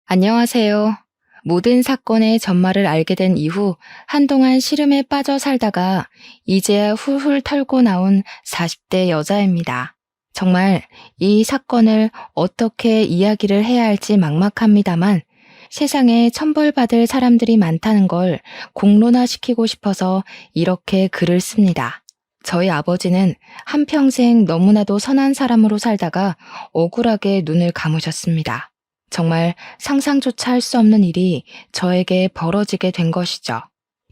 안녕하세요. 모든 사건의 전말을 알게 된 이후 한동안 시름에 빠져 살다가 이제야 훌훌 털고 나온 40대 여자입니다. 정말 이 사건을 어떻게 이야기를 해야 할지 막막합니다만 세상에 천벌받을 사람들이 많다는 걸 공론화시키고 싶어서 이렇게 글을 씁니다. 저희 아버지는 한평생 너무나도 선한 사람으로 살다가 억울하게 눈을 감으셨습니다. 정말 상상조차 할 수 없는 일이 저에게 벌어지게 된 것이죠.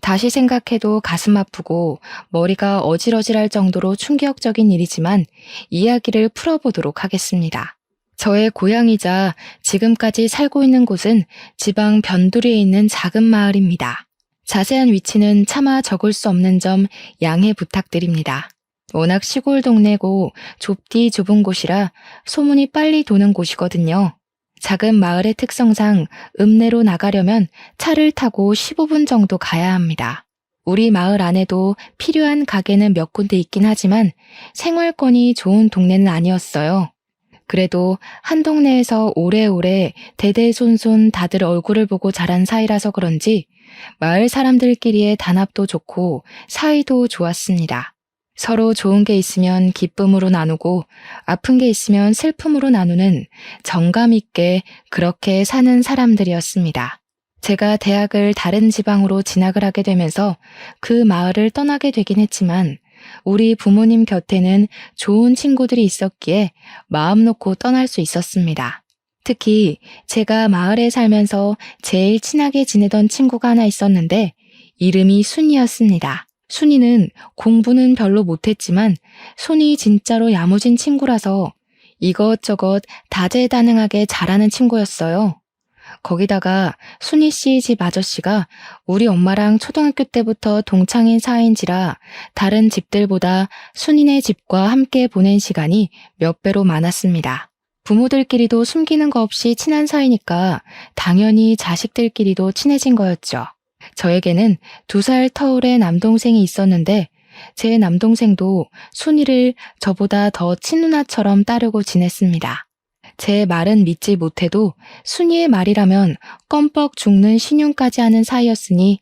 다시 생각해도 가슴 아프고 머리가 어질어질할 정도로 충격적인 일이지만 이야기를 풀어보도록 하겠습니다. 저의 고향이자 지금까지 살고 있는 곳은 지방 변두리에 있는 작은 마을입니다. 자세한 위치는 차마 적을 수 없는 점 양해 부탁드립니다. 워낙 시골 동네고 좁디 좁은 곳이라 소문이 빨리 도는 곳이거든요. 작은 마을의 특성상 읍내로 나가려면 차를 타고 15분 정도 가야 합니다. 우리 마을 안에도 필요한 가게는 몇 군데 있긴 하지만 생활권이 좋은 동네는 아니었어요. 그래도 한 동네에서 오래오래 대대손손 다들 얼굴을 보고 자란 사이라서 그런지 마을 사람들끼리의 단합도 좋고 사이도 좋았습니다. 서로 좋은 게 있으면 기쁨으로 나누고 아픈 게 있으면 슬픔으로 나누는 정감 있게 그렇게 사는 사람들이었습니다. 제가 대학을 다른 지방으로 진학을 하게 되면서 그 마을을 떠나게 되긴 했지만 우리 부모님 곁에는 좋은 친구들이 있었기에 마음 놓고 떠날 수 있었습니다. 특히 제가 마을에 살면서 제일 친하게 지내던 친구가 하나 있었는데 이름이 순이였습니다. 순이는 공부는 별로 못했지만 손이 진짜로 야무진 친구라서 이것저것 다재다능하게 잘하는 친구였어요. 거기다가 순이 씨 집 아저씨가 우리 엄마랑 초등학교 때부터 동창인 사이인지라 다른 집들보다 순이네 집과 함께 보낸 시간이 몇 배로 많았습니다. 부모들끼리도 숨기는 거 없이 친한 사이니까 당연히 자식들끼리도 친해진 거였죠. 저에게는 2살 터울의 남동생이 있었는데 제 남동생도 순이를 저보다 더 친누나처럼 따르고 지냈습니다. 제 말은 믿지 못해도 순이의 말이라면 껌뻑 죽는 신용까지 하는 사이였으니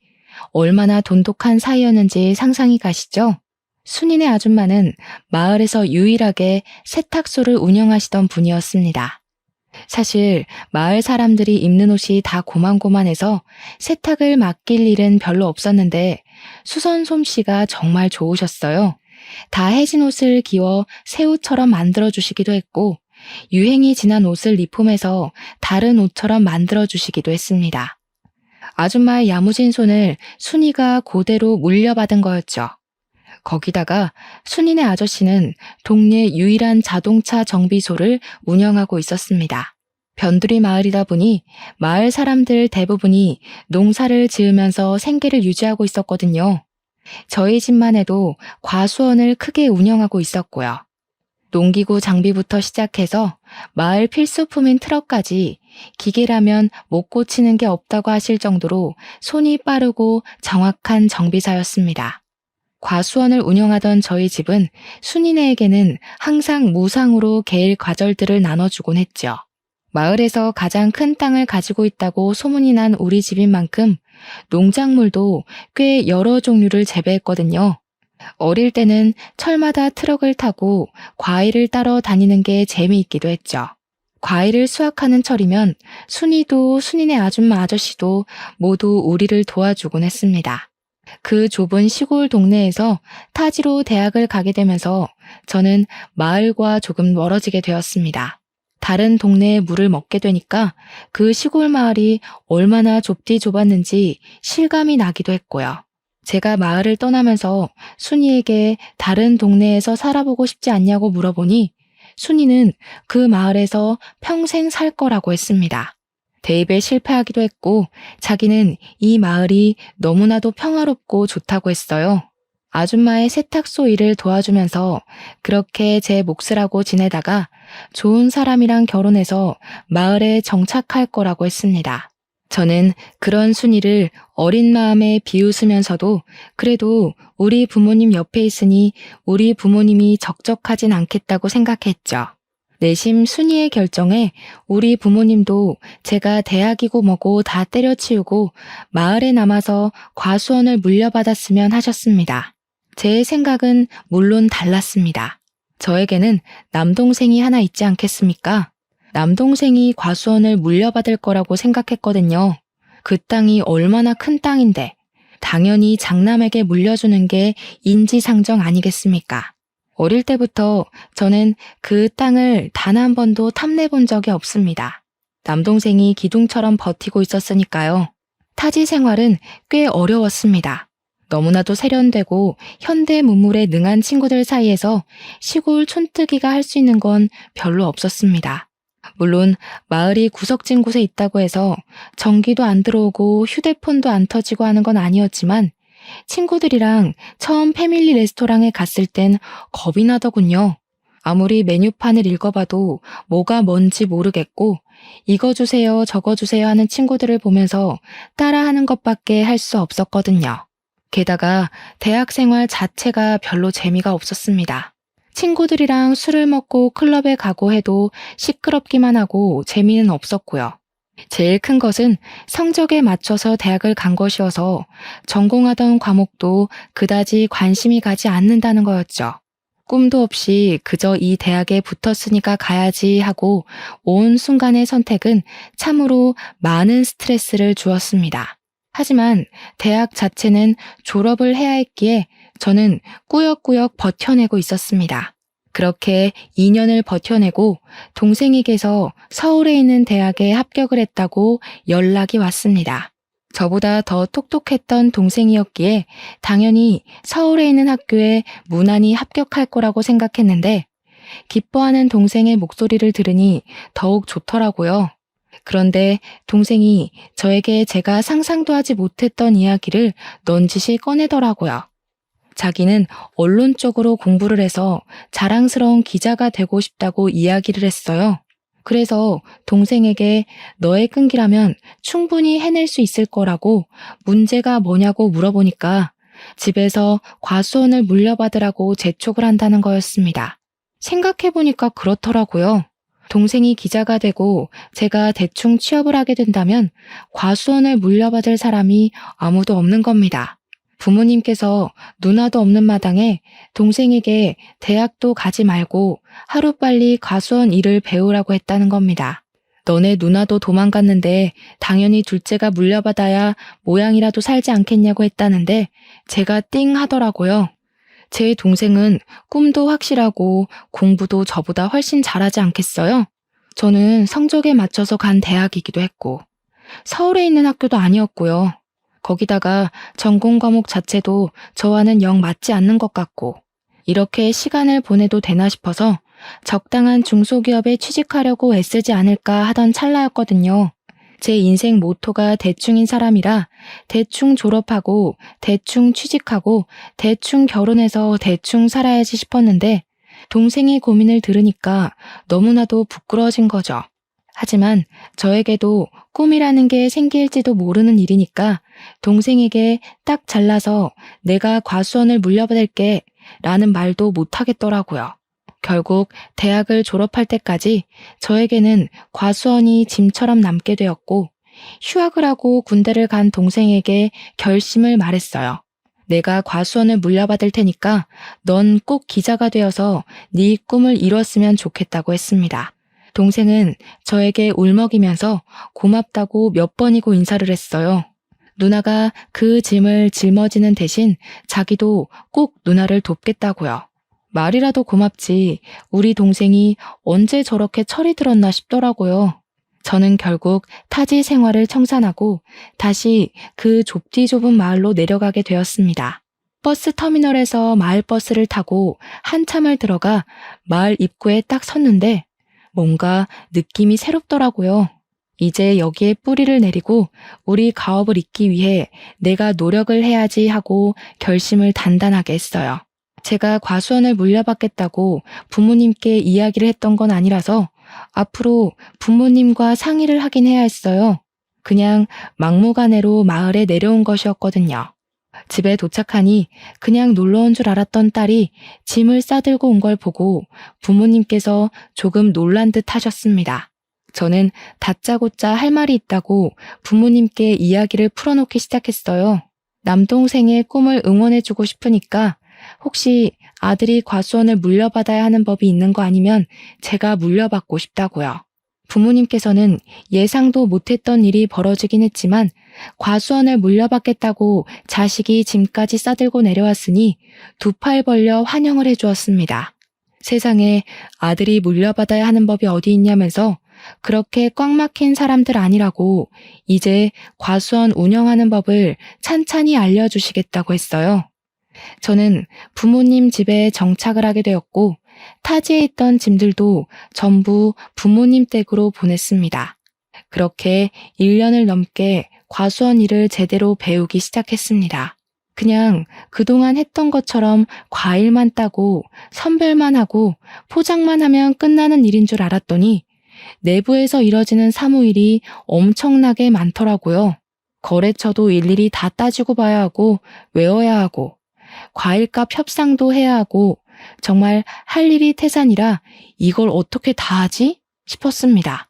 얼마나 돈독한 사이였는지 상상이 가시죠? 순이네 아줌마는 마을에서 유일하게 세탁소를 운영하시던 분이었습니다. 사실 마을 사람들이 입는 옷이 다 고만고만해서 세탁을 맡길 일은 별로 없었는데 수선 솜씨가 정말 좋으셨어요. 다 해진 옷을 기워 새 옷처럼 만들어주시기도 했고 유행이 지난 옷을 리폼해서 다른 옷처럼 만들어주시기도 했습니다. 아줌마의 야무진 손을 순이가 그대로 물려받은 거였죠. 거기다가 순이네 아저씨는 동네 유일한 자동차 정비소를 운영하고 있었습니다. 변두리 마을이다 보니 마을 사람들 대부분이 농사를 지으면서 생계를 유지하고 있었거든요. 저희 집만 해도 과수원을 크게 운영하고 있었고요. 농기구 장비부터 시작해서 마을 필수품인 트럭까지 기계라면 못 고치는 게 없다고 하실 정도로 손이 빠르고 정확한 정비사였습니다. 과수원을 운영하던 저희 집은 순이네에게는 항상 무상으로 개일 과절들을 나눠주곤 했죠. 마을에서 가장 큰 땅을 가지고 있다고 소문이 난 우리 집인 만큼 농작물도 꽤 여러 종류를 재배했거든요. 어릴 때는 철마다 트럭을 타고 과일을 따러 다니는 게 재미있기도 했죠. 과일을 수확하는 철이면 순이도 순이네 아줌마 아저씨도 모두 우리를 도와주곤 했습니다. 그 좁은 시골 동네에서 타지로 대학을 가게 되면서 저는 마을과 조금 멀어지게 되었습니다. 다른 동네에 물을 먹게 되니까 그 시골 마을이 얼마나 좁디 좁았는지 실감이 나기도 했고요. 제가 마을을 떠나면서 순이에게 다른 동네에서 살아보고 싶지 않냐고 물어보니 순이는 그 마을에서 평생 살 거라고 했습니다. 대입에 실패하기도 했고 자기는 이 마을이 너무나도 평화롭고 좋다고 했어요. 아줌마의 세탁소 일을 도와주면서 그렇게 제 몫을 하고 지내다가 좋은 사람이랑 결혼해서 마을에 정착할 거라고 했습니다. 저는 그런 순이를 어린 마음에 비웃으면서도 그래도 우리 부모님 옆에 있으니 우리 부모님이 적적하진 않겠다고 생각했죠. 내심 순이의 결정에 우리 부모님도 제가 대학이고 뭐고 다 때려치우고 마을에 남아서 과수원을 물려받았으면 하셨습니다. 제 생각은 물론 달랐습니다. 저에게는 남동생이 하나 있지 않겠습니까? 남동생이 과수원을 물려받을 거라고 생각했거든요. 그 땅이 얼마나 큰 땅인데 당연히 장남에게 물려주는 게 인지상정 아니겠습니까? 어릴 때부터 저는 그 땅을 단 한 번도 탐내본 적이 없습니다. 남동생이 기둥처럼 버티고 있었으니까요. 타지 생활은 꽤 어려웠습니다. 너무나도 세련되고 현대 문물에 능한 친구들 사이에서 시골 촌뜨기가 할 수 있는 건 별로 없었습니다. 물론 마을이 구석진 곳에 있다고 해서 전기도 안 들어오고 휴대폰도 안 터지고 하는 건 아니었지만 친구들이랑 처음 패밀리 레스토랑에 갔을 땐 겁이 나더군요. 아무리 메뉴판을 읽어봐도 뭐가 뭔지 모르겠고 이거 주세요 저거 주세요 하는 친구들을 보면서 따라하는 것밖에 할 수 없었거든요. 게다가 대학 생활 자체가 별로 재미가 없었습니다. 친구들이랑 술을 먹고 클럽에 가고 해도 시끄럽기만 하고 재미는 없었고요. 제일 큰 것은 성적에 맞춰서 대학을 간 것이어서 전공하던 과목도 그다지 관심이 가지 않는다는 거였죠. 꿈도 없이 그저 이 대학에 붙었으니까 가야지 하고 온 순간의 선택은 참으로 많은 스트레스를 주었습니다. 하지만 대학 자체는 졸업을 해야 했기에 저는 꾸역꾸역 버텨내고 있었습니다. 그렇게 2년을 버텨내고 동생에게서 서울에 있는 대학에 합격을 했다고 연락이 왔습니다. 저보다 더 똑똑했던 동생이었기에 당연히 서울에 있는 학교에 무난히 합격할 거라고 생각했는데 기뻐하는 동생의 목소리를 들으니 더욱 좋더라고요. 그런데 동생이 저에게 제가 상상도 하지 못했던 이야기를 넌지시 꺼내더라고요. 자기는 언론 쪽으로 공부를 해서 자랑스러운 기자가 되고 싶다고 이야기를 했어요. 그래서 동생에게 너의 끈기라면 충분히 해낼 수 있을 거라고 문제가 뭐냐고 물어보니까 집에서 과수원을 물려받으라고 재촉을 한다는 거였습니다. 생각해보니까 그렇더라고요. 동생이 기자가 되고 제가 대충 취업을 하게 된다면 과수원을 물려받을 사람이 아무도 없는 겁니다. 부모님께서 누나도 없는 마당에 동생에게 대학도 가지 말고 하루빨리 과수원 일을 배우라고 했다는 겁니다. 너네 누나도 도망갔는데 당연히 둘째가 물려받아야 모양이라도 살지 않겠냐고 했다는데 제가 띵 하더라고요. 제 동생은 꿈도 확실하고 공부도 저보다 훨씬 잘하지 않겠어요? 저는 성적에 맞춰서 간 대학이기도 했고 서울에 있는 학교도 아니었고요. 거기다가 전공 과목 자체도 저와는 영 맞지 않는 것 같고 이렇게 시간을 보내도 되나 싶어서 적당한 중소기업에 취직하려고 애쓰지 않을까 하던 찰나였거든요. 제 인생 모토가 대충인 사람이라 대충 졸업하고 대충 취직하고 대충 결혼해서 대충 살아야지 싶었는데 동생의 고민을 들으니까 너무나도 부끄러워진 거죠. 하지만 저에게도 꿈이라는 게 생길지도 모르는 일이니까 동생에게 딱 잘라서 내가 과수원을 물려받을게 라는 말도 못하겠더라고요. 결국 대학을 졸업할 때까지 저에게는 과수원이 짐처럼 남게 되었고 휴학을 하고 군대를 간 동생에게 결심을 말했어요. 내가 과수원을 물려받을 테니까 넌 꼭 기자가 되어서 네 꿈을 이뤘으면 좋겠다고 했습니다. 동생은 저에게 울먹이면서 고맙다고 몇 번이고 인사를 했어요. 누나가 그 짐을 짊어지는 대신 자기도 꼭 누나를 돕겠다고요. 말이라도 고맙지 우리 동생이 언제 저렇게 철이 들었나 싶더라고요. 저는 결국 타지 생활을 청산하고 다시 그 좁디 좁은 마을로 내려가게 되었습니다. 버스 터미널에서 마을버스를 타고 한참을 들어가 마을 입구에 딱 섰는데 뭔가 느낌이 새롭더라고요. 이제 여기에 뿌리를 내리고 우리 가업을 잇기 위해 내가 노력을 해야지 하고 결심을 단단하게 했어요. 제가 과수원을 물려받겠다고 부모님께 이야기를 했던 건 아니라서 앞으로 부모님과 상의를 하긴 해야 했어요. 그냥 막무가내로 마을에 내려온 것이었거든요. 집에 도착하니 그냥 놀러 온 줄 알았던 딸이 짐을 싸들고 온 걸 보고 부모님께서 조금 놀란 듯 하셨습니다. 저는 다짜고짜 할 말이 있다고 부모님께 이야기를 풀어놓기 시작했어요. 남동생의 꿈을 응원해주고 싶으니까 혹시 아들이 과수원을 물려받아야 하는 법이 있는 거 아니면 제가 물려받고 싶다고요. 부모님께서는 예상도 못했던 일이 벌어지긴 했지만 과수원을 물려받겠다고 자식이 짐까지 싸들고 내려왔으니 두 팔 벌려 환영을 해주었습니다. 세상에 아들이 물려받아야 하는 법이 어디 있냐면서 그렇게 꽉 막힌 사람들 아니라고 이제 과수원 운영하는 법을 찬찬히 알려주시겠다고 했어요. 저는 부모님 집에 정착을 하게 되었고 타지에 있던 짐들도 전부 부모님 댁으로 보냈습니다. 그렇게 1년을 넘게 과수원 일을 제대로 배우기 시작했습니다. 그냥 그동안 했던 것처럼 과일만 따고 선별만 하고 포장만 하면 끝나는 일인 줄 알았더니 내부에서 이뤄지는 사무일이 엄청나게 많더라고요. 거래처도 일일이 다 따지고 봐야 하고 외워야 하고 과일값 협상도 해야 하고 정말 할 일이 태산이라 이걸 어떻게 다 하지? 싶었습니다.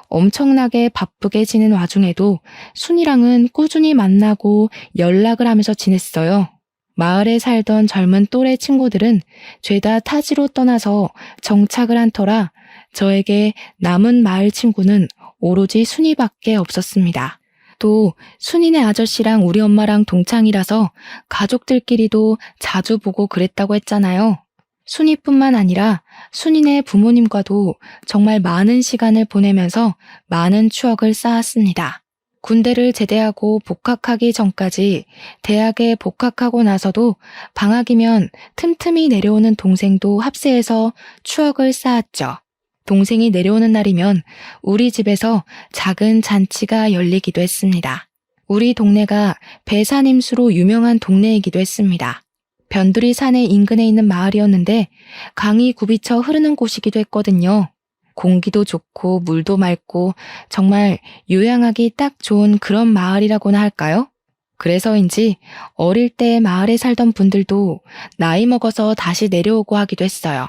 엄청나게 바쁘게 지낸 와중에도 순이랑은 꾸준히 만나고 연락을 하면서 지냈어요. 마을에 살던 젊은 또래 친구들은 죄다 타지로 떠나서 정착을 한 터라 저에게 남은 마을 친구는 오로지 순이밖에 없었습니다. 또 순이네 아저씨랑 우리 엄마랑 동창이라서 가족들끼리도 자주 보고 그랬다고 했잖아요. 순이뿐만 아니라 순이네 부모님과도 정말 많은 시간을 보내면서 많은 추억을 쌓았습니다. 군대를 제대하고 복학하기 전까지 대학에 복학하고 나서도 방학이면 틈틈이 내려오는 동생도 합세해서 추억을 쌓았죠. 동생이 내려오는 날이면 우리 집에서 작은 잔치가 열리기도 했습니다. 우리 동네가 배산임수로 유명한 동네이기도 했습니다. 변두리 산의 인근에 있는 마을이었는데 강이 굽이쳐 흐르는 곳이기도 했거든요. 공기도 좋고 물도 맑고 정말 요양하기 딱 좋은 그런 마을이라고나 할까요? 그래서인지 어릴 때 마을에 살던 분들도 나이 먹어서 다시 내려오고 하기도 했어요.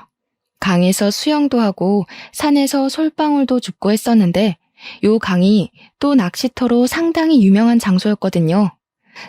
강에서 수영도 하고 산에서 솔방울도 줍고 했었는데 요 강이 또 낚시터로 상당히 유명한 장소였거든요.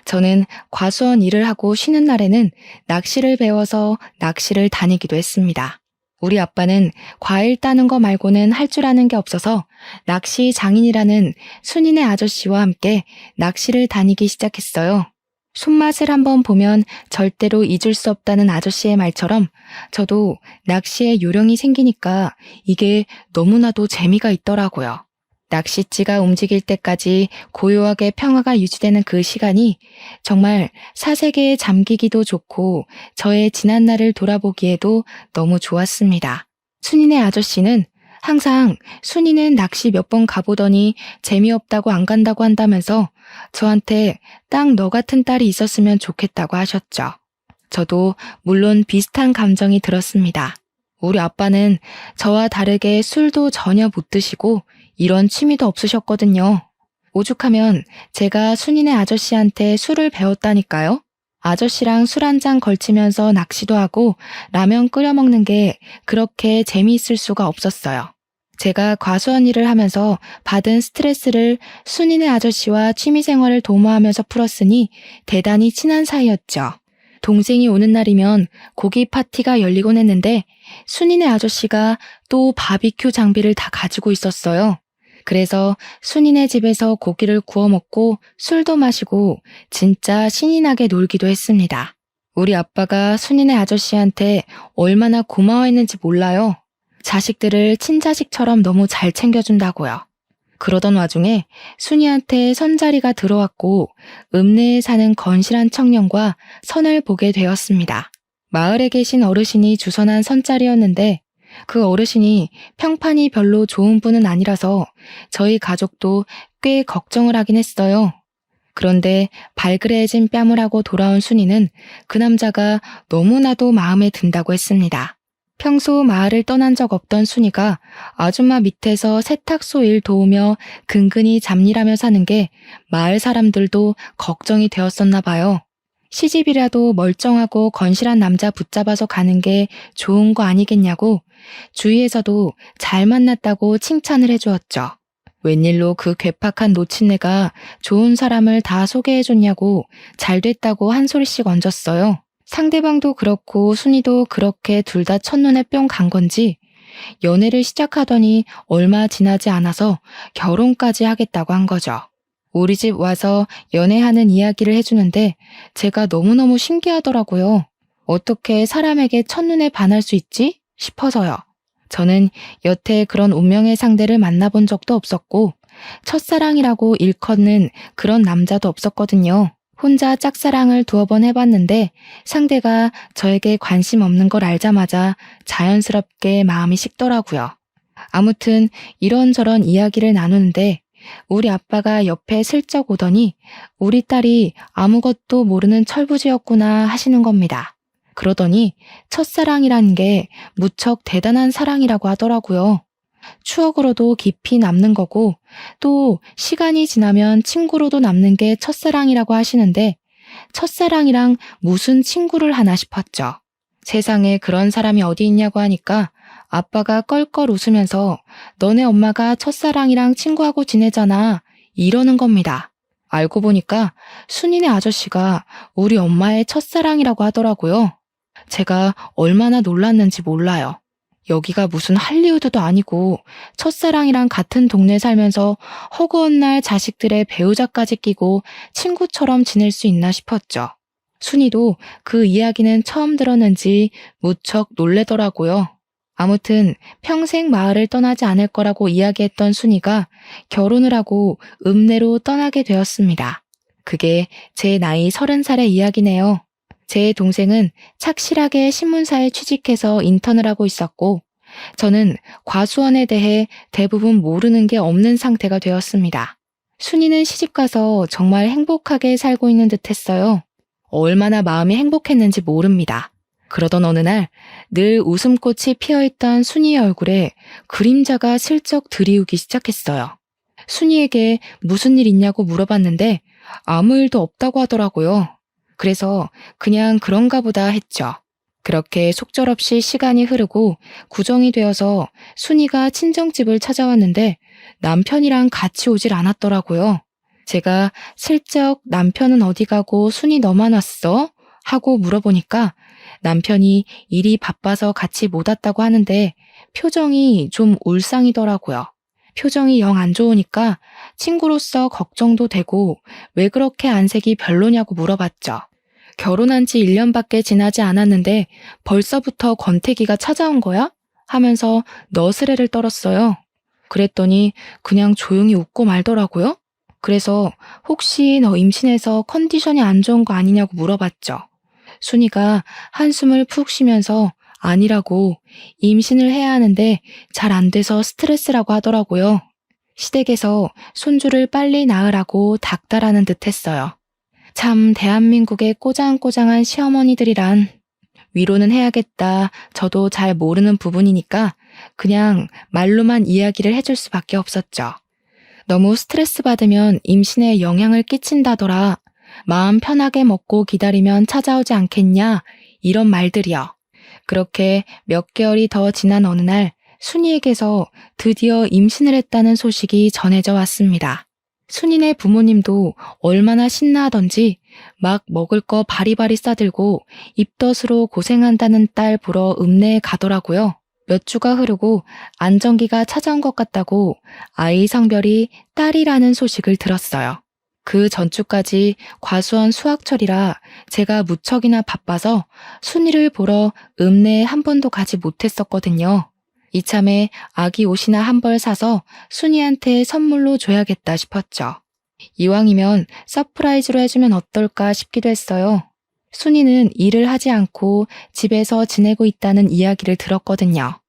저는 과수원 일을 하고 쉬는 날에는 낚시를 배워서 낚시를 다니기도 했습니다. 우리 아빠는 과일 따는 거 말고는 할 줄 아는 게 없어서 낚시 장인이라는 순이네 아저씨와 함께 낚시를 다니기 시작했어요. 손맛을 한번 보면 절대로 잊을 수 없다는 아저씨의 말처럼 저도 낚시에 요령이 생기니까 이게 너무나도 재미가 있더라고요. 낚싯지가 움직일 때까지 고요하게 평화가 유지되는 그 시간이 정말 사색에 잠기기도 좋고 저의 지난 날을 돌아보기에도 너무 좋았습니다. 순이네 아저씨는 항상 순이는 낚시 몇 번 가보더니 재미없다고 안 간다고 한다면서 저한테 딱 너 같은 딸이 있었으면 좋겠다고 하셨죠. 저도 물론 비슷한 감정이 들었습니다. 우리 아빠는 저와 다르게 술도 전혀 못 드시고 이런 취미도 없으셨거든요. 오죽하면 제가 순이네 아저씨한테 술을 배웠다니까요. 아저씨랑 술 한 잔 걸치면서 낚시도 하고 라면 끓여 먹는 게 그렇게 재미있을 수가 없었어요. 제가 과수원 일을 하면서 받은 스트레스를 순이네 아저씨와 취미생활을 도모하면서 풀었으니 대단히 친한 사이였죠. 동생이 오는 날이면 고기 파티가 열리곤 했는데 순이네 아저씨가 또 바비큐 장비를 다 가지고 있었어요. 그래서 순이네 집에서 고기를 구워 먹고 술도 마시고 진짜 신이 나게 놀기도 했습니다. 우리 아빠가 순이네 아저씨한테 얼마나 고마워했는지 몰라요. 자식들을 친자식처럼 너무 잘 챙겨준다고요. 그러던 와중에 순이한테 선자리가 들어왔고 읍내에 사는 건실한 청년과 선을 보게 되었습니다. 마을에 계신 어르신이 주선한 선자리였는데 그 어르신이 평판이 별로 좋은 분은 아니라서 저희 가족도 꽤 걱정을 하긴 했어요. 그런데 발그레해진 뺨을 하고 돌아온 순이는 그 남자가 너무나도 마음에 든다고 했습니다. 평소 마을을 떠난 적 없던 순이가 아줌마 밑에서 세탁소 일 도우며 근근히 잡일하며 사는 게 마을 사람들도 걱정이 되었었나 봐요. 시집이라도 멀쩡하고 건실한 남자 붙잡아서 가는 게 좋은 거 아니겠냐고 주위에서도 잘 만났다고 칭찬을 해주었죠. 웬일로 그 괴팍한 노친네가 좋은 사람을 다 소개해줬냐고 잘 됐다고 한 소리씩 얹었어요. 상대방도 그렇고 순이도 그렇게 둘 다 첫눈에 뿅 간 건지 연애를 시작하더니 얼마 지나지 않아서 결혼까지 하겠다고 한 거죠. 우리 집 와서 연애하는 이야기를 해주는데 제가 너무너무 신기하더라고요. 어떻게 사람에게 첫눈에 반할 수 있지? 싶어서요. 저는 여태 그런 운명의 상대를 만나본 적도 없었고 첫사랑이라고 일컫는 그런 남자도 없었거든요. 혼자 짝사랑을 두어 번 해봤는데 상대가 저에게 관심 없는 걸 알자마자 자연스럽게 마음이 식더라고요. 아무튼 이런저런 이야기를 나누는데 우리 아빠가 옆에 슬쩍 오더니 우리 딸이 아무것도 모르는 철부지였구나 하시는 겁니다. 그러더니 첫사랑이란 게 무척 대단한 사랑이라고 하더라고요. 추억으로도 깊이 남는 거고 또 시간이 지나면 친구로도 남는 게 첫사랑이라고 하시는데 첫사랑이랑 무슨 친구를 하나 싶었죠. 세상에 그런 사람이 어디 있냐고 하니까 아빠가 껄껄 웃으면서 너네 엄마가 첫사랑이랑 친구하고 지내잖아 이러는 겁니다. 알고 보니까 순이네 아저씨가 우리 엄마의 첫사랑이라고 하더라고요. 제가 얼마나 놀랐는지 몰라요. 여기가 무슨 할리우드도 아니고 첫사랑이랑 같은 동네 살면서 허구한 날 자식들의 배우자까지 끼고 친구처럼 지낼 수 있나 싶었죠. 순이도 그 이야기는 처음 들었는지 무척 놀래더라고요. 아무튼 평생 마을을 떠나지 않을 거라고 이야기했던 순이가 결혼을 하고 읍내로 떠나게 되었습니다. 그게 제 나이 30살의 이야기네요. 제 동생은 착실하게 신문사에 취직해서 인턴을 하고 있었고 저는 과수원에 대해 대부분 모르는 게 없는 상태가 되었습니다. 순이는 시집가서 정말 행복하게 살고 있는 듯 했어요. 얼마나 마음이 행복했는지 모릅니다. 그러던 어느 날 늘 웃음꽃이 피어있던 순이의 얼굴에 그림자가 슬쩍 드리우기 시작했어요. 순이에게 무슨 일 있냐고 물어봤는데 아무 일도 없다고 하더라고요. 그래서 그냥 그런가 보다 했죠. 그렇게 속절없이 시간이 흐르고 구정이 되어서 순이가 친정집을 찾아왔는데 남편이랑 같이 오질 않았더라고요. 제가 슬쩍 남편은 어디 가고 순이 너만 왔어? 하고 물어보니까 남편이 일이 바빠서 같이 못 왔다고 하는데 표정이 좀 울상이더라고요. 표정이 영 안 좋으니까 친구로서 걱정도 되고 왜 그렇게 안색이 별로냐고 물어봤죠. 결혼한 지 1년밖에 지나지 않았는데 벌써부터 권태기가 찾아온 거야? 하면서 너스레를 떨었어요. 그랬더니 그냥 조용히 웃고 말더라고요. 그래서 혹시 너 임신해서 컨디션이 안 좋은 거 아니냐고 물어봤죠. 순이가 한숨을 푹 쉬면서 아니라고 임신을 해야 하는데 잘 안 돼서 스트레스라고 하더라고요. 시댁에서 손주를 빨리 낳으라고 닥달하는 듯 했어요. 참 대한민국의 꼬장꼬장한 시어머니들이란 위로는 해야겠다. 저도 잘 모르는 부분이니까 그냥 말로만 이야기를 해줄 수밖에 없었죠. 너무 스트레스 받으면 임신에 영향을 끼친다더라. 마음 편하게 먹고 기다리면 찾아오지 않겠냐? 이런 말들이요. 그렇게 몇 개월이 더 지난 어느 날 순이에게서 드디어 임신을 했다는 소식이 전해져 왔습니다. 순이네 부모님도 얼마나 신나하던지 막 먹을 거 바리바리 싸들고 입덧으로 고생한다는 딸 보러 읍내에 가더라고요. 몇 주가 흐르고 안정기가 찾아온 것 같다고 아이 성별이 딸이라는 소식을 들었어요. 그 전주까지 과수원 수학철이라 제가 무척이나 바빠서 순이를 보러 읍내에 한 번도 가지 못했었거든요. 이참에 아기 옷이나 한 벌 사서 순이한테 선물로 줘야겠다 싶었죠. 이왕이면 서프라이즈로 해주면 어떨까 싶기도 했어요. 순이는 일을 하지 않고 집에서 지내고 있다는 이야기를 들었거든요.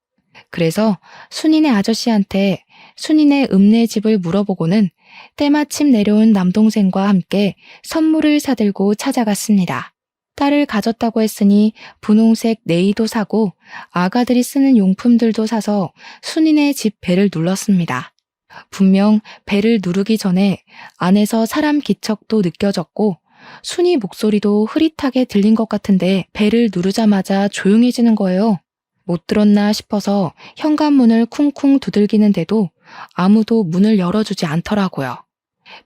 그래서 순이네 아저씨한테 순이네 읍내 집을 물어보고는 때마침 내려온 남동생과 함께 선물을 사들고 찾아갔습니다. 딸을 가졌다고 했으니 분홍색 네이도 사고 아가들이 쓰는 용품들도 사서 순이네 집 벨을 눌렀습니다. 분명 벨을 누르기 전에 안에서 사람 기척도 느껴졌고 순이 목소리도 흐릿하게 들린 것 같은데 벨을 누르자마자 조용해지는 거예요. 못 들었나 싶어서 현관문을 쿵쿵 두들기는데도 아무도 문을 열어주지 않더라고요.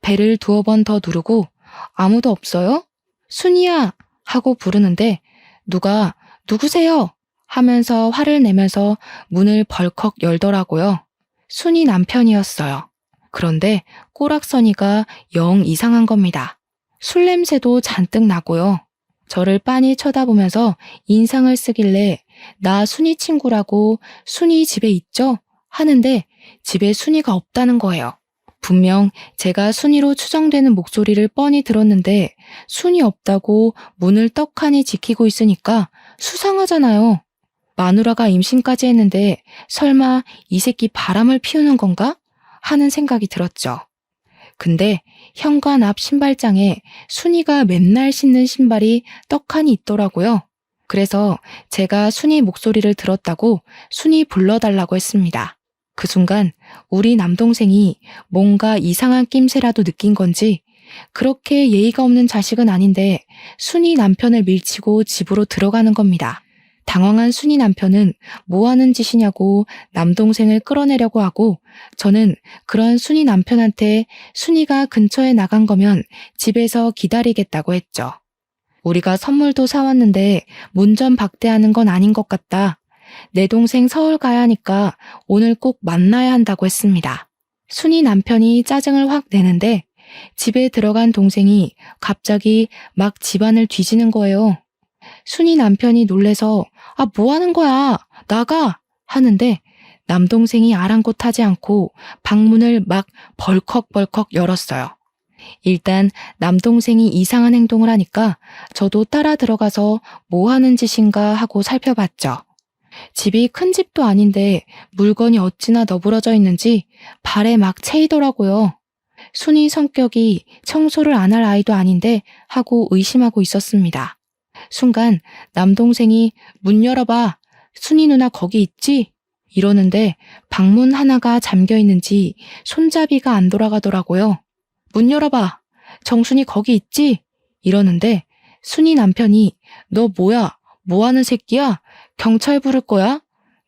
벨을 2번 더 누르고 아무도 없어요? 순이야! 하고 부르는데 누가 누구세요? 하면서 화를 내면서 문을 벌컥 열더라고요. 순이 남편이었어요. 그런데 꼬락서니가 영 이상한 겁니다. 술 냄새도 잔뜩 나고요. 저를 빤히 쳐다보면서 인상을 쓰길래 나 순이 친구라고 순이 집에 있죠? 하는데 집에 순이가 없다는 거예요. 분명 제가 순이로 추정되는 목소리를 뻔히 들었는데 순이 없다고 문을 떡하니 지키고 있으니까 수상하잖아요. 마누라가 임신까지 했는데 설마 이 새끼 바람을 피우는 건가? 하는 생각이 들었죠. 근데 현관 앞 신발장에 순이가 맨날 신는 신발이 떡하니 있더라고요. 그래서 제가 순이 목소리를 들었다고 순이 불러달라고 했습니다. 그 순간 우리 남동생이 뭔가 이상한 낌새라도 느낀 건지 그렇게 예의가 없는 자식은 아닌데 순이 남편을 밀치고 집으로 들어가는 겁니다. 당황한 순이 남편은 뭐 하는 짓이냐고 남동생을 끌어내려고 하고 저는 그런 순이 남편한테 순이가 근처에 나간 거면 집에서 기다리겠다고 했죠. 우리가 선물도 사왔는데 문 좀 박대하는 건 아닌 것 같다. 내 동생 서울 가야 하니까 오늘 꼭 만나야 한다고 했습니다. 순이 남편이 짜증을 확 내는데 집에 들어간 동생이 갑자기 막 집안을 뒤지는 거예요. 순이 남편이 놀래서 뭐 하는 거야? 나가! 하는데 남동생이 아랑곳하지 않고 방문을 막 벌컥벌컥 열었어요. 일단 남동생이 이상한 행동을 하니까 저도 따라 들어가서 뭐 하는 짓인가 하고 살펴봤죠. 집이 큰 집도 아닌데 물건이 어찌나 너부러져 있는지 발에 막 채이더라고요. 순이 성격이 청소를 안 할 아이도 아닌데 하고 의심하고 있었습니다. 순간 남동생이 문 열어봐. 순이 누나 거기 있지? 이러는데 방문 하나가 잠겨 있는지 손잡이가 안 돌아가더라고요. 문 열어봐. 정순이 거기 있지? 이러는데 순이 남편이 너 뭐야? 뭐 하는 새끼야? 경찰 부를 거야?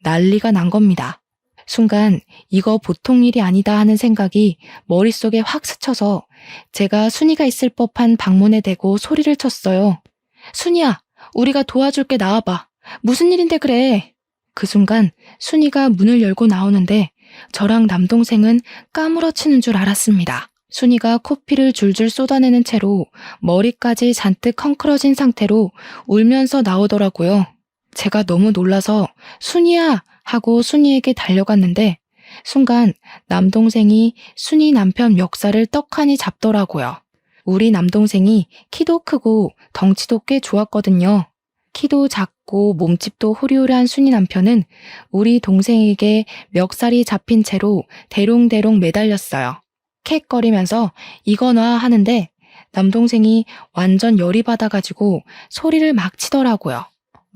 난리가 난 겁니다. 순간 이거 보통 일이 아니다 하는 생각이 머릿속에 확 스쳐서 제가 순이가 있을 법한 방문에 대고 소리를 쳤어요. 순이야, 우리가 도와줄게 나와봐. 무슨 일인데 그래? 그 순간 순이가 문을 열고 나오는데 저랑 남동생은 까무러치는 줄 알았습니다. 순이가 코피를 줄줄 쏟아내는 채로 머리까지 잔뜩 헝클어진 상태로 울면서 나오더라고요. 제가 너무 놀라서 순이야! 하고 순이에게 달려갔는데 순간 남동생이 순이 남편 멱살을 떡하니 잡더라고요. 우리 남동생이 키도 크고 덩치도 꽤 좋았거든요. 키도 작고 몸집도 호리호리한 순이 남편은 우리 동생에게 멱살이 잡힌 채로 대롱대롱 매달렸어요. 캑거리면서 이거 놔 하는데 남동생이 완전 열이 받아가지고 소리를 막 치더라고요.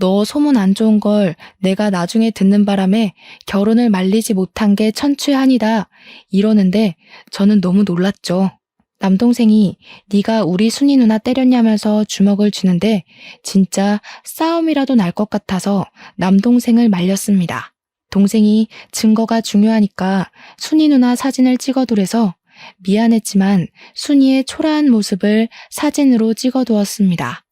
너 소문 안 좋은 걸 내가 나중에 듣는 바람에 결혼을 말리지 못한 게 천추의 한이다. 이러는데 저는 너무 놀랐죠. 남동생이 네가 우리 순이 누나 때렸냐면서 주먹을 쥐는데 진짜 싸움이라도 날 것 같아서 남동생을 말렸습니다. 동생이 증거가 중요하니까 순이 누나 사진을 찍어두래서 미안했지만 순이의 초라한 모습을 사진으로 찍어두었습니다.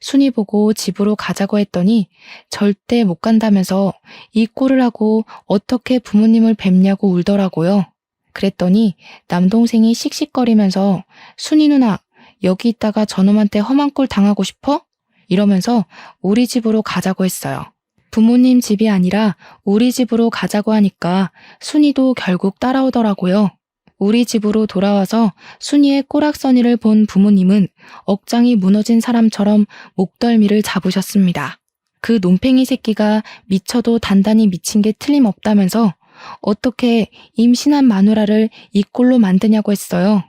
순이 보고 집으로 가자고 했더니 절대 못 간다면서 이 꼴을 하고 어떻게 부모님을 뵙냐고 울더라고요. 그랬더니 남동생이 씩씩거리면서 순이 누나 여기 있다가 저놈한테 험한 꼴 당하고 싶어? 이러면서 우리 집으로 가자고 했어요. 부모님 집이 아니라 우리 집으로 가자고 하니까 순이도 결국 따라오더라고요. 우리 집으로 돌아와서 순이의 꼬락서니를 본 부모님은 억장이 무너진 사람처럼 목덜미를 잡으셨습니다. 그 논팽이 새끼가 미쳐도 단단히 미친 게 틀림없다면서 어떻게 임신한 마누라를 이 꼴로 만드냐고 했어요.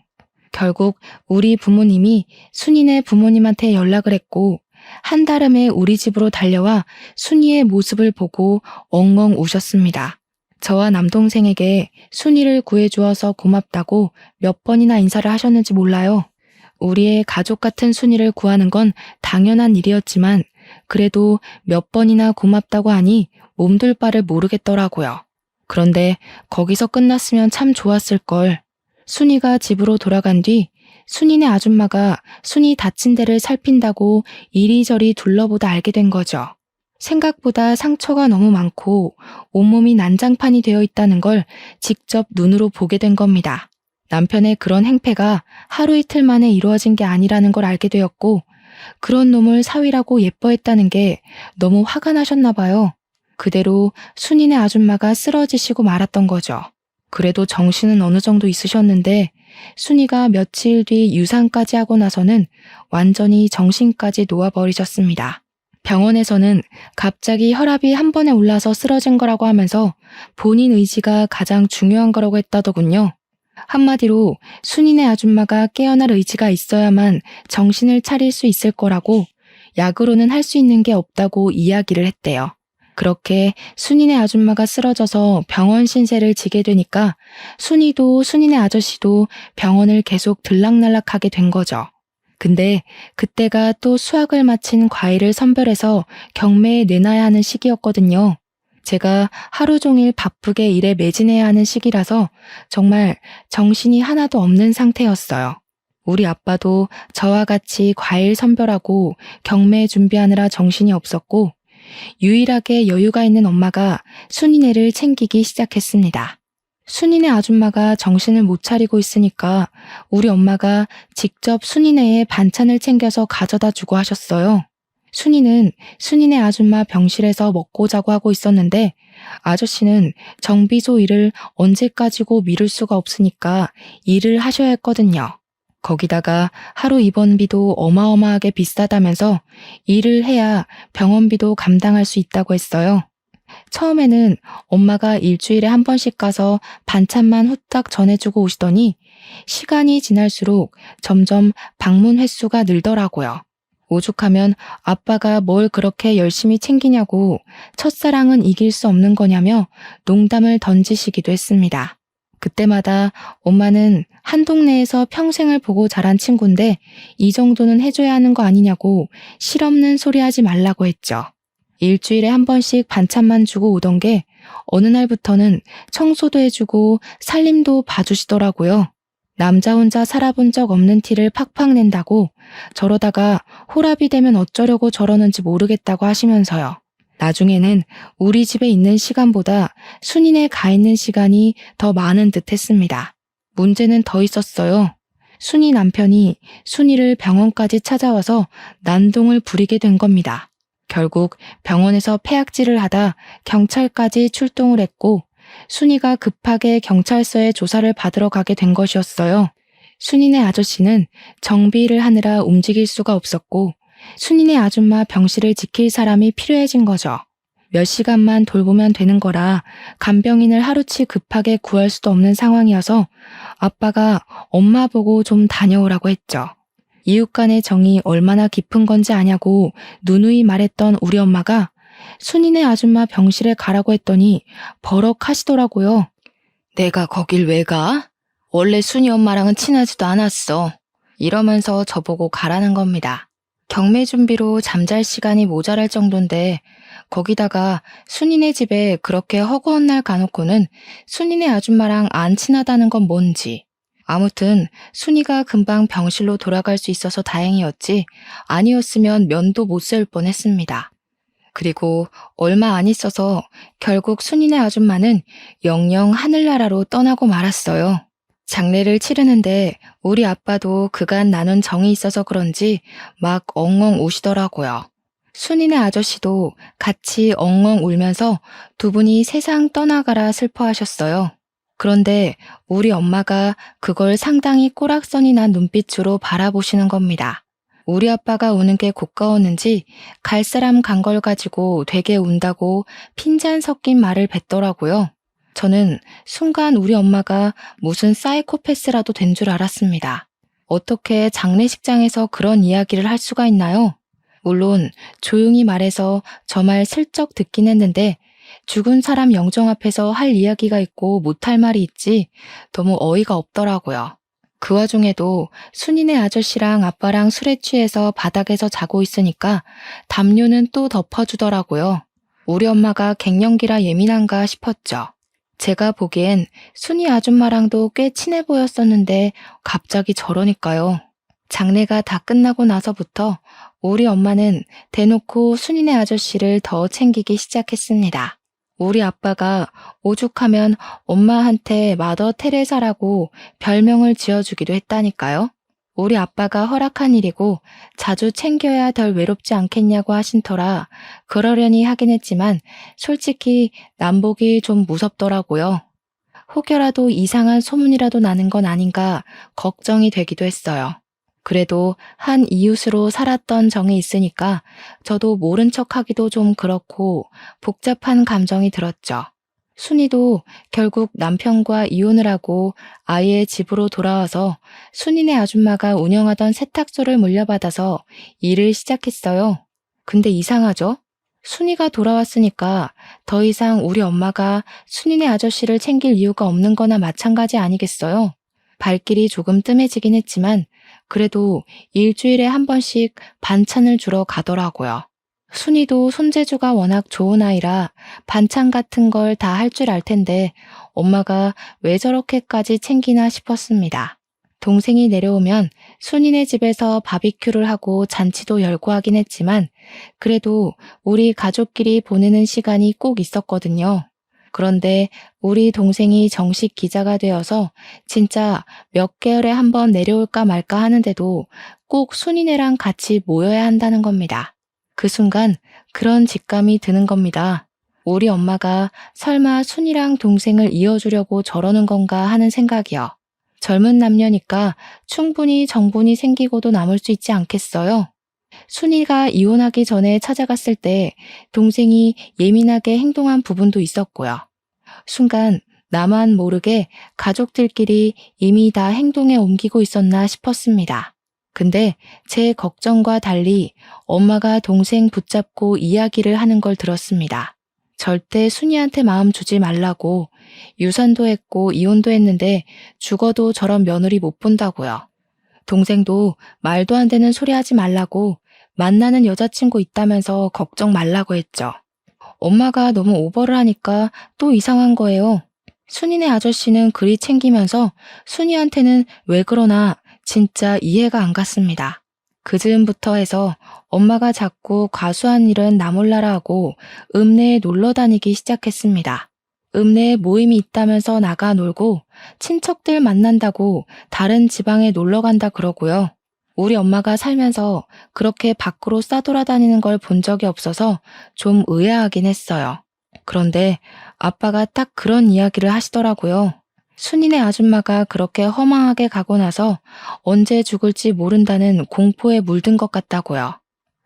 결국 우리 부모님이 순이네 부모님한테 연락을 했고 한달음에 우리 집으로 달려와 순이의 모습을 보고 엉엉 우셨습니다. 저와 남동생에게 순이를 구해주어서 고맙다고 몇 번이나 인사를 하셨는지 몰라요. 우리의 가족 같은 순이를 구하는 건 당연한 일이었지만 그래도 몇 번이나 고맙다고 하니 몸둘 바를 모르겠더라고요. 그런데 거기서 끝났으면 참 좋았을 걸. 순이가 집으로 돌아간 뒤 순이네 아줌마가 순이 다친 데를 살핀다고 이리저리 둘러보다 알게 된 거죠. 생각보다 상처가 너무 많고 온몸이 난장판이 되어 있다는 걸 직접 눈으로 보게 된 겁니다. 남편의 그런 행패가 하루 이틀 만에 이루어진 게 아니라는 걸 알게 되었고 그런 놈을 사위라고 예뻐했다는 게 너무 화가 나셨나 봐요. 그대로 순이네 아줌마가 쓰러지시고 말았던 거죠. 그래도 정신은 어느 정도 있으셨는데 순이가 며칠 뒤 유산까지 하고 나서는 완전히 정신까지 놓아버리셨습니다. 병원에서는 갑자기 혈압이 한 번에 올라서 쓰러진 거라고 하면서 본인 의지가 가장 중요한 거라고 했다더군요. 한마디로 순이네 아줌마가 깨어날 의지가 있어야만 정신을 차릴 수 있을 거라고 약으로는 할 수 있는 게 없다고 이야기를 했대요. 그렇게 순이네 아줌마가 쓰러져서 병원 신세를 지게 되니까 순이도 순이네 아저씨도 병원을 계속 들락날락하게 된 거죠. 근데 그때가 또 수학을 마친 과일을 선별해서 경매에 내놔야 하는 시기였거든요. 제가 하루 종일 바쁘게 일에 매진해야 하는 시기라서 정말 정신이 하나도 없는 상태였어요. 우리 아빠도 저와 같이 과일 선별하고 경매 준비하느라 정신이 없었고 유일하게 여유가 있는 엄마가 순이네를 챙기기 시작했습니다. 순이네 아줌마가 정신을 못 차리고 있으니까 우리 엄마가 직접 순이네의 반찬을 챙겨서 가져다 주고 하셨어요. 순이는 순이네 아줌마 병실에서 먹고 자고 하고 있었는데 아저씨는 정비소 일을 언제까지고 미룰 수가 없으니까 일을 하셔야 했거든요. 거기다가 하루 입원비도 어마어마하게 비싸다면서 일을 해야 병원비도 감당할 수 있다고 했어요. 처음에는 엄마가 일주일에 한 번씩 가서 반찬만 후딱 전해주고 오시더니 시간이 지날수록 점점 방문 횟수가 늘더라고요. 오죽하면 아빠가 뭘 그렇게 열심히 챙기냐고 첫사랑은 이길 수 없는 거냐며 농담을 던지시기도 했습니다. 그때마다 엄마는 한 동네에서 평생을 보고 자란 친구인데 이 정도는 해줘야 하는 거 아니냐고 실없는 소리 하지 말라고 했죠. 일주일에 한 번씩 반찬만 주고 오던 게 어느 날부터는 청소도 해주고 살림도 봐주시더라고요. 남자 혼자 살아본 적 없는 티를 팍팍 낸다고 저러다가 홀압이 되면 어쩌려고 저러는지 모르겠다고 하시면서요. 나중에는 우리 집에 있는 시간보다 순이네 가 있는 시간이 더 많은 듯 했습니다. 문제는 더 있었어요. 순이 남편이 순이를 병원까지 찾아와서 난동을 부리게 된 겁니다. 결국 병원에서 폐악질을 하다 경찰까지 출동을 했고 순이가 급하게 경찰서에 조사를 받으러 가게 된 것이었어요. 순이네 아저씨는 정비를 하느라 움직일 수가 없었고 순이네 아줌마 병실을 지킬 사람이 필요해진 거죠. 몇 시간만 돌보면 되는 거라 간병인을 하루치 급하게 구할 수도 없는 상황이어서 아빠가 엄마 보고 좀 다녀오라고 했죠. 이웃 간의 정이 얼마나 깊은 건지 아냐고 누누이 말했던 우리 엄마가 순이네 아줌마 병실에 가라고 했더니 버럭 하시더라고요. 내가 거길 왜 가? 원래 순이 엄마랑은 친하지도 않았어. 이러면서 저보고 가라는 겁니다. 경매 준비로 잠잘 시간이 모자랄 정도인데 거기다가 순이네 집에 그렇게 허구한 날 가놓고는 순이네 아줌마랑 안 친하다는 건 뭔지. 아무튼 순이가 금방 병실로 돌아갈 수 있어서 다행이었지 아니었으면 면도 못 세울 뻔했습니다. 그리고 얼마 안 있어서 결국 순이네 아줌마는 영영 하늘나라로 떠나고 말았어요. 장례를 치르는데 우리 아빠도 그간 나눈 정이 있어서 그런지 막 엉엉 우시더라고요. 순이네 아저씨도 같이 엉엉 울면서 두 분이 세상 떠나가라 슬퍼하셨어요. 그런데 우리 엄마가 그걸 상당히 꼬락선이 난 눈빛으로 바라보시는 겁니다. 우리 아빠가 우는 게 고가웠는지 갈 사람 간 걸 가지고 되게 운다고 핀잔 섞인 말을 뱉더라고요. 저는 순간 우리 엄마가 무슨 사이코패스라도 된 줄 알았습니다. 어떻게 장례식장에서 그런 이야기를 할 수가 있나요? 물론 조용히 말해서 저 말 슬쩍 듣긴 했는데 죽은 사람 영정 앞에서 할 이야기가 있고 못할 말이 있지 너무 어이가 없더라고요. 그 와중에도 순이네 아저씨랑 아빠랑 술에 취해서 바닥에서 자고 있으니까 담요는 또 덮어주더라고요. 우리 엄마가 갱년기라 예민한가 싶었죠. 제가 보기엔 순이 아줌마랑도 꽤 친해 보였었는데 갑자기 저러니까요. 장례가 다 끝나고 나서부터 우리 엄마는 대놓고 순이네 아저씨를 더 챙기기 시작했습니다. 우리 아빠가 오죽하면 엄마한테 마더 테레사라고 별명을 지어주기도 했다니까요. 우리 아빠가 허락한 일이고 자주 챙겨야 덜 외롭지 않겠냐고 하신 터라 그러려니 하긴 했지만 솔직히 남복이 좀 무섭더라고요. 혹여라도 이상한 소문이라도 나는 건 아닌가 걱정이 되기도 했어요. 그래도 한 이웃으로 살았던 정이 있으니까 저도 모른 척하기도 좀 그렇고 복잡한 감정이 들었죠. 순이도 결국 남편과 이혼을 하고 아이의 집으로 돌아와서 순이네 아줌마가 운영하던 세탁소를 물려받아서 일을 시작했어요. 근데 이상하죠? 순이가 돌아왔으니까 더 이상 우리 엄마가 순이네 아저씨를 챙길 이유가 없는 거나 마찬가지 아니겠어요? 발길이 조금 뜸해지긴 했지만 그래도 일주일에 한 번씩 반찬을 주러 가더라고요. 순이도 손재주가 워낙 좋은 아이라 반찬 같은 걸 다 할 줄 알 텐데 엄마가 왜 저렇게까지 챙기나 싶었습니다. 동생이 내려오면 순이네 집에서 바비큐를 하고 잔치도 열고 하긴 했지만 그래도 우리 가족끼리 보내는 시간이 꼭 있었거든요. 그런데 우리 동생이 정식 기자가 되어서 진짜 몇 개월에 한 번 내려올까 말까 하는데도 꼭 순이네랑 같이 모여야 한다는 겁니다. 그 순간 그런 직감이 드는 겁니다. 우리 엄마가 설마 순이랑 동생을 이어주려고 저러는 건가 하는 생각이요. 젊은 남녀니까 충분히 정분이 생기고도 남을 수 있지 않겠어요? 순이가 이혼하기 전에 찾아갔을 때 동생이 예민하게 행동한 부분도 있었고요. 순간 나만 모르게 가족들끼리 이미 다 행동에 옮기고 있었나 싶었습니다. 근데 제 걱정과 달리 엄마가 동생 붙잡고 이야기를 하는 걸 들었습니다. 절대 순이한테 마음 주지 말라고 유산도 했고 이혼도 했는데 죽어도 저런 며느리 못 본다고요. 동생도 말도 안 되는 소리 하지 말라고 만나는 여자친구 있다면서 걱정 말라고 했죠. 엄마가 너무 오버를 하니까 또 이상한 거예요. 순이네 아저씨는 그리 챙기면서 순이한테는 왜 그러나 진짜 이해가 안 갔습니다. 그 즈음부터 해서 엄마가 자꾸 과수한 일은 나 몰라라 하고 읍내에 놀러 다니기 시작했습니다. 읍내에 모임이 있다면서 나가 놀고 친척들 만난다고 다른 지방에 놀러 간다 그러고요. 우리 엄마가 살면서 그렇게 밖으로 싸돌아다니는 걸 본 적이 없어서 좀 의아하긴 했어요. 그런데 아빠가 딱 그런 이야기를 하시더라고요. 순이네 아줌마가 그렇게 허망하게 가고 나서 언제 죽을지 모른다는 공포에 물든 것 같다고요.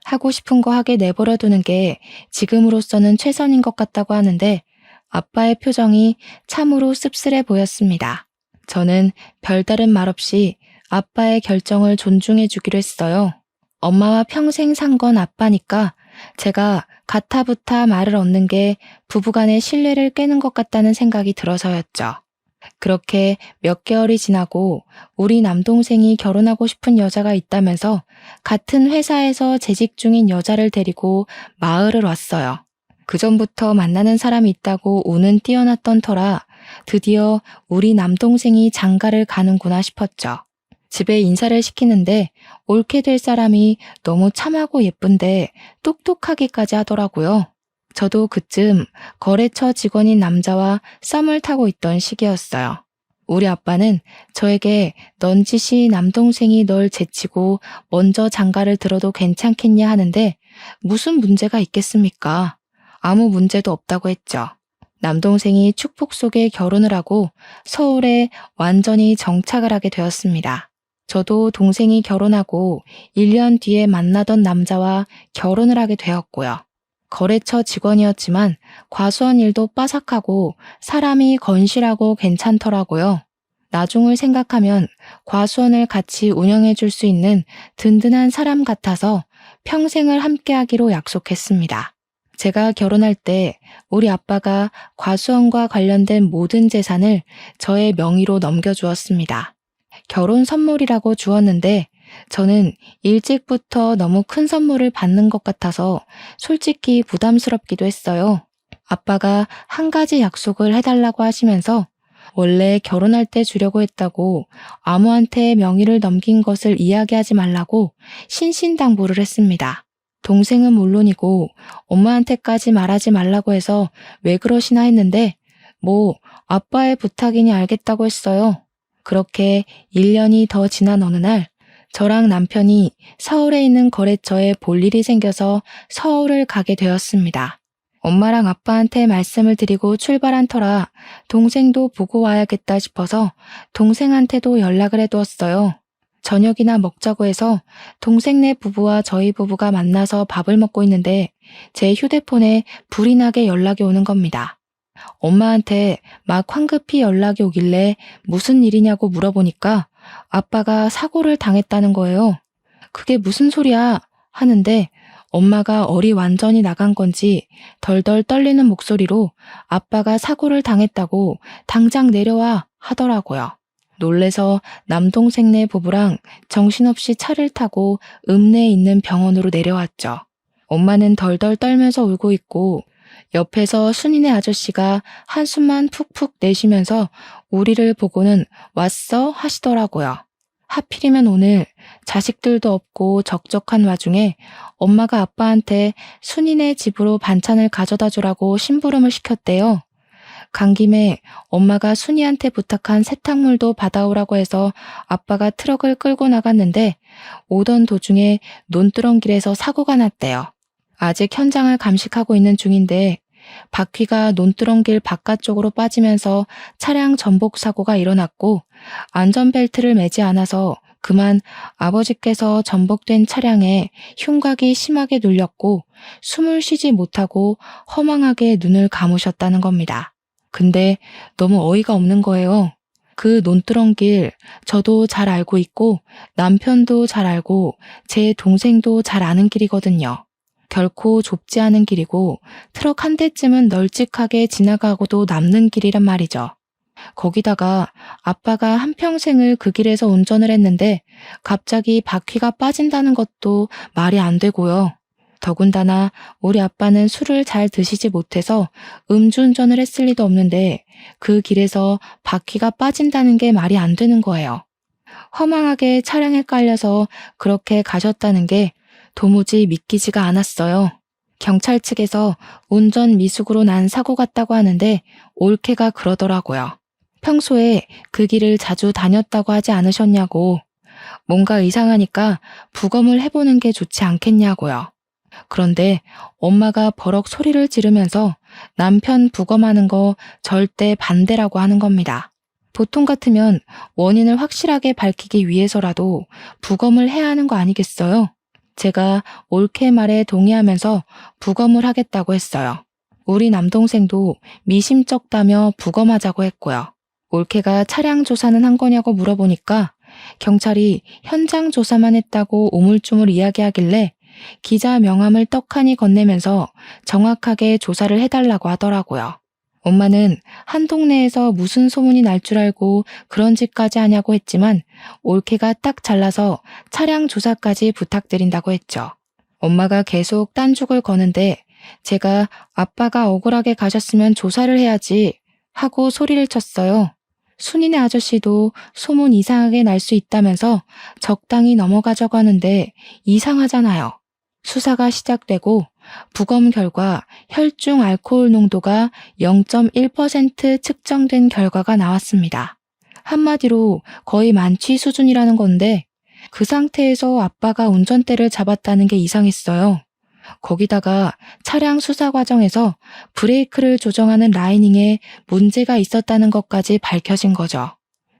하고 싶은 거 하게 내버려 두는 게 지금으로서는 최선인 것 같다고 하는데 아빠의 표정이 참으로 씁쓸해 보였습니다. 저는 별다른 말 없이 아빠의 결정을 존중해 주기로 했어요. 엄마와 평생 산 건 아빠니까 제가 가타부타 말을 얻는 게 부부간의 신뢰를 깨는 것 같다는 생각이 들어서였죠. 그렇게 몇 개월이 지나고 우리 남동생이 결혼하고 싶은 여자가 있다면서 같은 회사에서 재직 중인 여자를 데리고 마을을 왔어요. 그전부터 만나는 사람이 있다고 운은 띄어났던 터라 드디어 우리 남동생이 장가를 가는구나 싶었죠. 집에 인사를 시키는데 옳게 될 사람이 너무 참하고 예쁜데 똑똑하기까지 하더라고요. 저도 그쯤 거래처 직원인 남자와 썸을 타고 있던 시기였어요. 우리 아빠는 저에게 넌지시 남동생이 널 제치고 먼저 장가를 들어도 괜찮겠냐 하는데 무슨 문제가 있겠습니까? 아무 문제도 없다고 했죠. 남동생이 축복 속에 결혼을 하고 서울에 완전히 정착을 하게 되었습니다. 저도 동생이 결혼하고 1년 뒤에 만나던 남자와 결혼을 하게 되었고요. 거래처 직원이었지만 과수원 일도 빠삭하고 사람이 건실하고 괜찮더라고요. 나중을 생각하면 과수원을 같이 운영해 줄 수 있는 든든한 사람 같아서 평생을 함께하기로 약속했습니다. 제가 결혼할 때 우리 아빠가 과수원과 관련된 모든 재산을 저의 명의로 넘겨주었습니다. 결혼 선물이라고 주었는데 저는 일찍부터 너무 큰 선물을 받는 것 같아서 솔직히 부담스럽기도 했어요. 아빠가 한 가지 약속을 해달라고 하시면서 원래 결혼할 때 주려고 했다고 아무한테 명의를 넘긴 것을 이야기하지 말라고 신신당부를 했습니다. 동생은 물론이고 엄마한테까지 말하지 말라고 해서 왜 그러시나 했는데 뭐 아빠의 부탁이니 알겠다고 했어요. 그렇게 1년이 더 지난 어느 날 저랑 남편이 서울에 있는 거래처에 볼 일이 생겨서 서울을 가게 되었습니다. 엄마랑 아빠한테 말씀을 드리고 출발한 터라 동생도 보고 와야겠다 싶어서 동생한테도 연락을 해두었어요. 저녁이나 먹자고 해서 동생네 부부와 저희 부부가 만나서 밥을 먹고 있는데 제 휴대폰에 불이 나게 연락이 오는 겁니다. 엄마한테 막 황급히 연락이 오길래 무슨 일이냐고 물어보니까 아빠가 사고를 당했다는 거예요. 그게 무슨 소리야? 하는데 엄마가 얼이 완전히 나간 건지 덜덜 떨리는 목소리로 아빠가 사고를 당했다고 당장 내려와 하더라고요. 놀래서 남동생네 부부랑 정신없이 차를 타고 읍내에 있는 병원으로 내려왔죠. 엄마는 덜덜 떨면서 울고 있고 옆에서 순이네 아저씨가 한숨만 푹푹 내쉬면서 우리를 보고는 왔어? 하시더라고요. 하필이면 오늘 자식들도 없고 적적한 와중에 엄마가 아빠한테 순이네 집으로 반찬을 가져다 주라고 심부름을 시켰대요. 간 김에 엄마가 순이한테 부탁한 세탁물도 받아오라고 해서 아빠가 트럭을 끌고 나갔는데 오던 도중에 논두렁길에서 사고가 났대요. 아직 현장을 감식하고 있는 중인데 바퀴가 논두렁길 바깥쪽으로 빠지면서 차량 전복 사고가 일어났고 안전벨트를 매지 않아서 그만 아버지께서 전복된 차량에 흉곽이 심하게 눌렸고 숨을 쉬지 못하고 허망하게 눈을 감으셨다는 겁니다. 근데 너무 어이가 없는 거예요. 그 논두렁길 저도 잘 알고 있고 남편도 잘 알고 제 동생도 잘 아는 길이거든요. 결코 좁지 않은 길이고 트럭 한 대쯤은 널찍하게 지나가고도 남는 길이란 말이죠. 거기다가 아빠가 한평생을 그 길에서 운전을 했는데 갑자기 바퀴가 빠진다는 것도 말이 안 되고요. 더군다나 우리 아빠는 술을 잘 드시지 못해서 음주운전을 했을 리도 없는데 그 길에서 바퀴가 빠진다는 게 말이 안 되는 거예요. 허망하게 차량에 깔려서 그렇게 가셨다는 게 도무지 믿기지가 않았어요. 경찰 측에서 운전 미숙으로 난 사고 같다고 하는데 올케가 그러더라고요. 평소에 그 길을 자주 다녔다고 하지 않으셨냐고. 뭔가 이상하니까 부검을 해보는 게 좋지 않겠냐고요. 그런데 엄마가 버럭 소리를 지르면서 남편 부검하는 거 절대 반대라고 하는 겁니다. 보통 같으면 원인을 확실하게 밝히기 위해서라도 부검을 해야 하는 거 아니겠어요? 제가 올케 말에 동의하면서 부검을 하겠다고 했어요. 우리 남동생도 미심쩍다며 부검하자고 했고요. 올케가 차량 조사는 한 거냐고 물어보니까 경찰이 현장 조사만 했다고 우물쭈물 이야기하길래 기자 명함을 떡하니 건네면서 정확하게 조사를 해달라고 하더라고요. 엄마는 한 동네에서 무슨 소문이 날 줄 알고 그런 짓까지 하냐고 했지만 올케가 딱 잘라서 차량 조사까지 부탁드린다고 했죠. 엄마가 계속 딴죽을 거는데 제가 아빠가 억울하게 가셨으면 조사를 해야지 하고 소리를 쳤어요. 순이네 아저씨도 소문 이상하게 날 수 있다면서 적당히 넘어가자고 하는데 이상하잖아요. 수사가 시작되고 부검 결과 혈중 알코올 농도가 0.1% 측정된 결과가 나왔습니다. 한마디로 거의 만취 수준이라는 건데 그 상태에서 아빠가 운전대를 잡았다는 게 이상했어요. 거기다가 차량 수사 과정에서 브레이크를 조정하는 라이닝에 문제가 있었다는 것까지 밝혀진 거죠.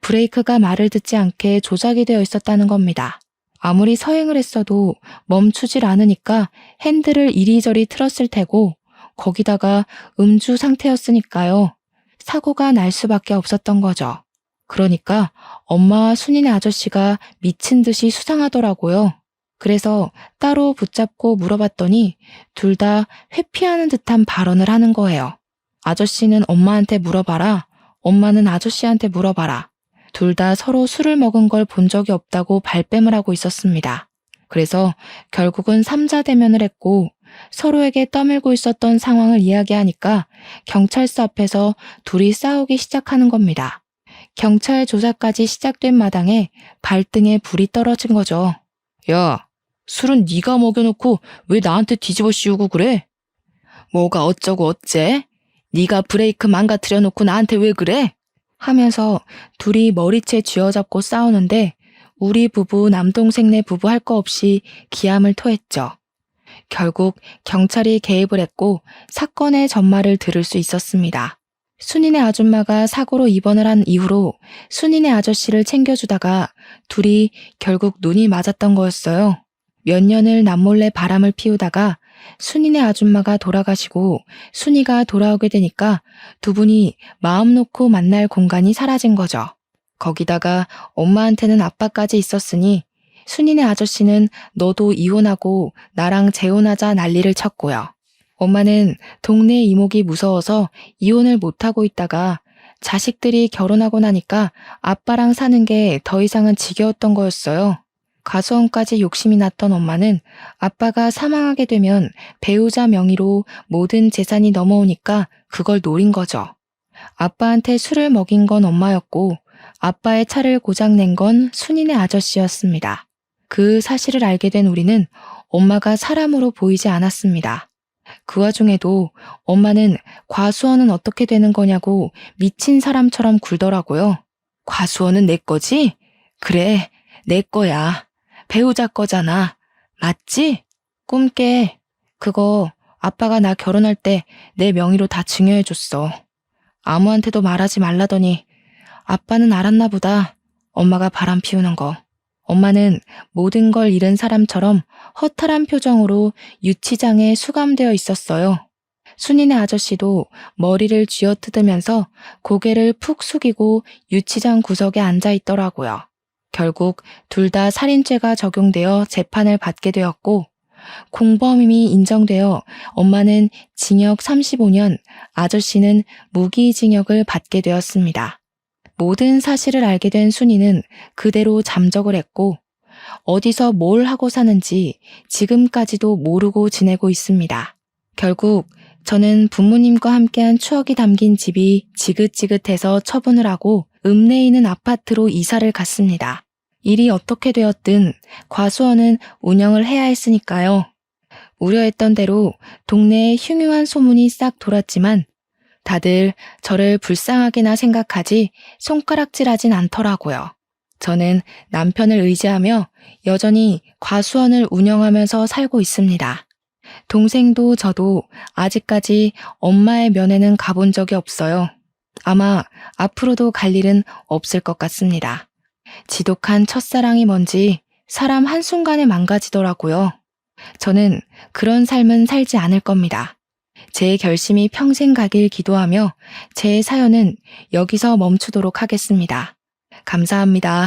브레이크가 말을 듣지 않게 조작이 되어 있었다는 겁니다. 아무리 서행을 했어도 멈추질 않으니까 핸들을 이리저리 틀었을 테고 거기다가 음주 상태였으니까요. 사고가 날 수밖에 없었던 거죠. 그러니까 엄마와 순이네 아저씨가 미친 듯이 수상하더라고요. 그래서 따로 붙잡고 물어봤더니 둘 다 회피하는 듯한 발언을 하는 거예요. 아저씨는 엄마한테 물어봐라. 엄마는 아저씨한테 물어봐라. 둘 다 서로 술을 먹은 걸 본 적이 없다고 발뺌을 하고 있었습니다. 그래서 결국은 삼자대면을 했고 서로에게 떠밀고 있었던 상황을 이야기하니까 경찰서 앞에서 둘이 싸우기 시작하는 겁니다. 경찰 조사까지 시작된 마당에 발등에 불이 떨어진 거죠. 야, 술은 네가 먹여놓고 왜 나한테 뒤집어 씌우고 그래? 뭐가 어쩌고 어째? 네가 브레이크 망가뜨려 놓고 나한테 왜 그래? 하면서 둘이 머리채 쥐어잡고 싸우는데 우리 부부 남동생네 부부 할 거 없이 기함을 토했죠. 결국 경찰이 개입을 했고 사건의 전말을 들을 수 있었습니다. 순이네 아줌마가 사고로 입원을 한 이후로 순이네 아저씨를 챙겨주다가 둘이 결국 눈이 맞았던 거였어요. 몇 년을 남몰래 바람을 피우다가 순이네 아줌마가 돌아가시고 순이가 돌아오게 되니까 두 분이 마음 놓고 만날 공간이 사라진 거죠. 거기다가 엄마한테는 아빠까지 있었으니 순이네 아저씨는 너도 이혼하고 나랑 재혼하자 난리를 쳤고요. 엄마는 동네 이목이 무서워서 이혼을 못하고 있다가 자식들이 결혼하고 나니까 아빠랑 사는 게 더 이상은 지겨웠던 거였어요. 과수원까지 욕심이 났던 엄마는 아빠가 사망하게 되면 배우자 명의로 모든 재산이 넘어오니까 그걸 노린 거죠. 아빠한테 술을 먹인 건 엄마였고 아빠의 차를 고장낸 건 순이네 아저씨였습니다. 그 사실을 알게 된 우리는 엄마가 사람으로 보이지 않았습니다. 그 와중에도 엄마는 과수원은 어떻게 되는 거냐고 미친 사람처럼 굴더라고요. 과수원은 내 거지? 그래, 내 거야. 배우자 거잖아. 맞지? 꿈깨. 그거 아빠가 나 결혼할 때 내 명의로 다 증여해줬어. 아무한테도 말하지 말라더니 아빠는 알았나 보다. 엄마가 바람 피우는 거. 엄마는 모든 걸 잃은 사람처럼 허탈한 표정으로 유치장에 수감되어 있었어요. 순이네 아저씨도 머리를 쥐어뜯으면서 고개를 푹 숙이고 유치장 구석에 앉아 있더라고요. 결국 둘 다 살인죄가 적용되어 재판을 받게 되었고 공범임이 인정되어 엄마는 징역 35년, 아저씨는 무기징역을 받게 되었습니다. 모든 사실을 알게 된 순이는 그대로 잠적을 했고 어디서 뭘 하고 사는지 지금까지도 모르고 지내고 있습니다. 결국 저는 부모님과 함께한 추억이 담긴 집이 지긋지긋해서 처분을 하고 읍내에 있는 아파트로 이사를 갔습니다. 일이 어떻게 되었든 과수원은 운영을 해야 했으니까요. 우려했던 대로 동네에 흉흉한 소문이 싹 돌았지만 다들 저를 불쌍하게나 생각하지 손가락질하진 않더라고요. 저는 남편을 의지하며 여전히 과수원을 운영하면서 살고 있습니다. 동생도 저도 아직까지 엄마의 면회는 가본 적이 없어요. 아마 앞으로도 갈 일은 없을 것 같습니다. 지독한 첫사랑이 뭔지 사람 한순간에 망가지더라고요. 저는 그런 삶은 살지 않을 겁니다. 제 결심이 평생 가길 기도하며 제 사연은 여기서 멈추도록 하겠습니다. 감사합니다.